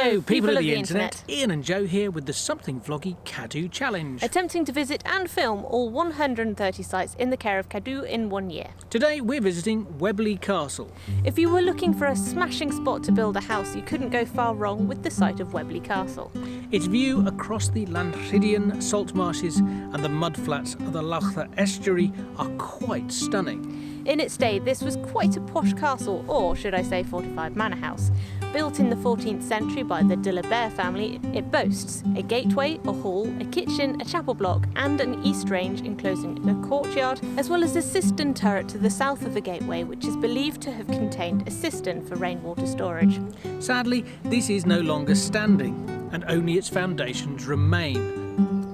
Hello, people of the internet. Ian and Joe here with the Something Vloggy CADW Challenge. Attempting to visit and film all 130 sites in the care of CADW in 1 year. Today we're visiting Weobley Castle. If you were looking for a smashing spot to build a house, you couldn't go far wrong with the site of Weobley Castle. Its view across the Llanrhidian salt marshes and the mudflats of the Lough estuary are quite stunning. In its day, this was quite a posh castle, or should I say fortified manor house. Built in the 14th century by the de la Bear family, it boasts a gateway, a hall, a kitchen, a chapel block and an east range enclosing a courtyard, as well as a cistern turret to the south of the gateway, which is believed to have contained a cistern for rainwater storage. Sadly, this is no longer standing, and only its foundations remain.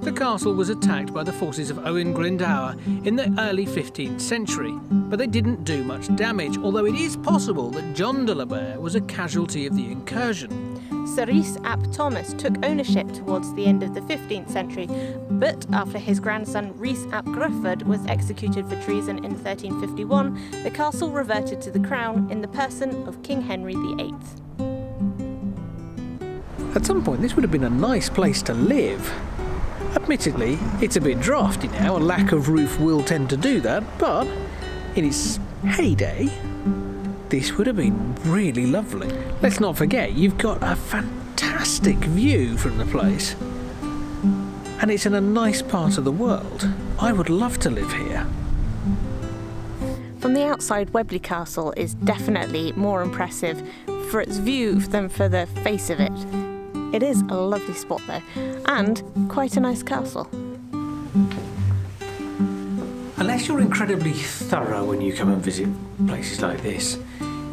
The castle was attacked by the forces of Owen Glendower in the early 15th century, but they didn't do much damage, although it is possible that John de la Bear was a casualty of the incursion. Sir Rhys ap Thomas took ownership towards the end of the 15th century, but after his grandson Rhys ap Grufford was executed for treason in 1351, the castle reverted to the crown in the person of King Henry VIII. At some point this would have been a nice place to live. Admittedly, it's a bit drafty now, a lack of roof will tend to do that, but in its heyday, this would have been really lovely. Let's not forget, you've got a fantastic view from the place, and it's in a nice part of the world. I would love to live here. From the outside, Weobley Castle is definitely more impressive for its view than for the face of it. It is a lovely spot though, and quite a nice castle. Unless you're incredibly thorough when you come and visit places like this,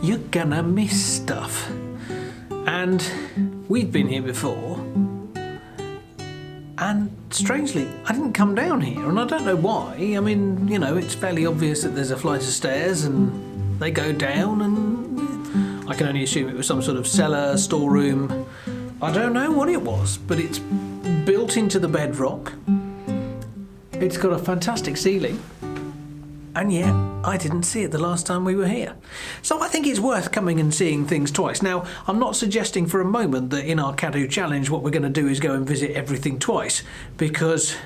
you're gonna miss stuff. And we've been here before, and strangely, I didn't come down here, and I don't know why. I mean, you know, it's fairly obvious that there's a flight of stairs and they go down, and I can only assume it was some sort of cellar, storeroom. I don't know what it was, but it's built into the bedrock. It's got a fantastic ceiling, and yet I didn't see it the last time we were here. So I think it's worth coming and seeing things twice. Now, I'm not suggesting for a moment that in our CADW challenge what we're going to do is go and visit everything twice, because,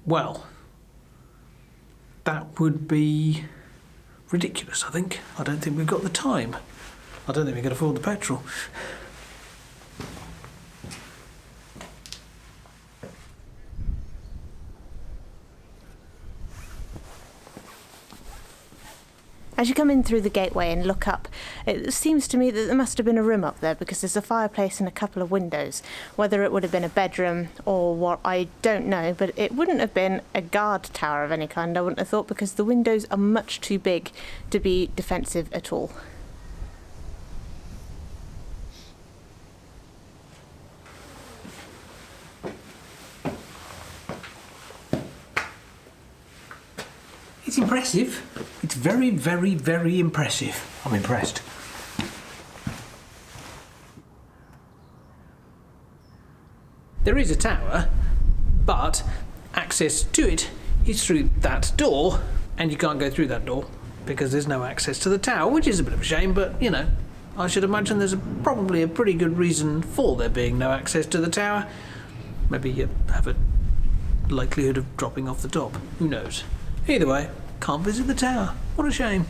well, that would be ridiculous, I think. I don't think we've got the time. I don't think we can afford the petrol. As you come in through the gateway and look up, it seems to me that there must have been a room up there because there's a fireplace and a couple of windows. Whether it would have been a bedroom or what, I don't know, but it wouldn't have been a guard tower of any kind, I wouldn't have thought, because the windows are much too big to be defensive at all. It's impressive. It's very, very, very impressive. I'm impressed. There is a tower, but access to it is through that door, and you can't go through that door because there's no access to the tower, which is a bit of a shame, but, you know, I should imagine there's probably a pretty good reason for there being no access to the tower. Maybe you have a likelihood of dropping off the top. Who knows? Either way, can't visit the tower. What a shame.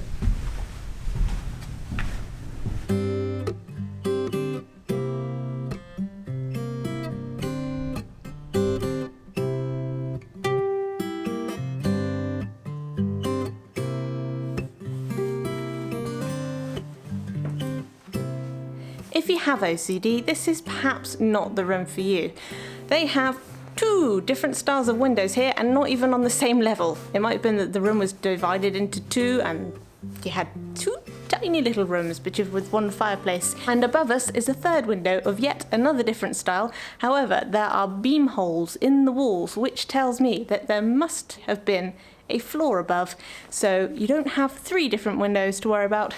If you have OCD, this is perhaps not the room for you. They have two different styles of windows here, and not even on the same level. It might have been that the room was divided into two and you had two tiny little rooms, but with one fireplace. And above us is a third window of yet another different style. However, there are beam holes in the walls, which tells me that there must have been a floor above. So you don't have three different windows to worry about,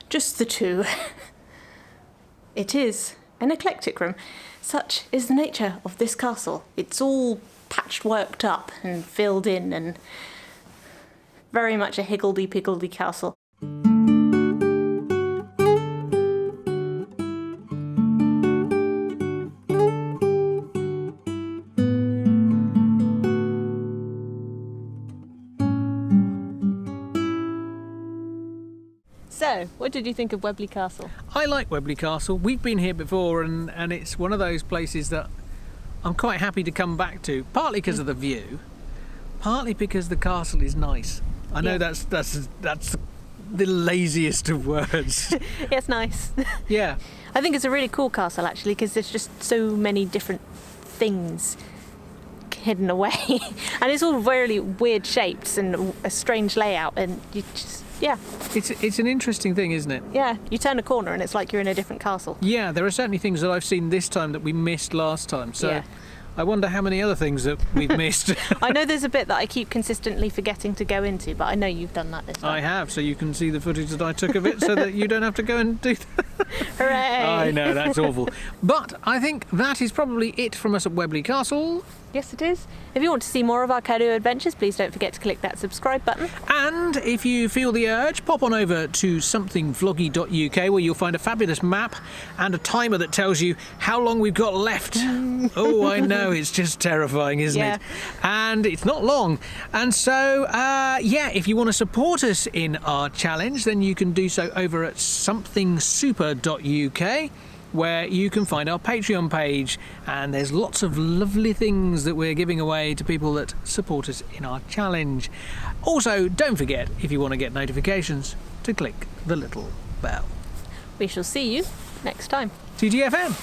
just the two. It is an eclectic room. Such is the nature of this castle. It's all patchworked up and filled in, and very much a higgledy-piggledy castle. So, what did you think of Weobley Castle? I like Weobley Castle. We've been here before, and it's one of those places that I'm quite happy to come back to, partly because of the view, partly because the castle is nice. I know that's the laziest of words. Yeah, it's nice. Yeah. I think it's a really cool castle, actually, because there's just so many different things hidden away. And it's all really weird shapes and a strange layout, and you just... Yeah. It's an interesting thing, isn't it? Yeah, you turn a corner and it's like you're in a different castle. Yeah, there are certainly things that I've seen this time that we missed last time. So Yeah. I wonder how many other things that we've missed. I know there's a bit that I keep consistently forgetting to go into, but I know you've done that this time. I have, so you can see the footage that I took of it so that you don't have to go and do that. Hooray! I know, that's awful. But I think that is probably it from us at Weobley Castle. Yes, it is. If you want to see more of our CADW adventures, please don't forget to click that subscribe button. And if you feel the urge, pop on over to somethingvloggy.uk where you'll find a fabulous map and a timer that tells you how long we've got left. Oh, I know, it's just terrifying, isn't it? And it's not long. And so, yeah, if you want to support us in our challenge, then you can do so over at somethingsuper.uk, where you can find our Patreon page, and there's lots of lovely things that we're giving away to people that support us in our challenge. Also, don't forget, if you want to get notifications, to click the little bell. We shall see you next time. TGFM!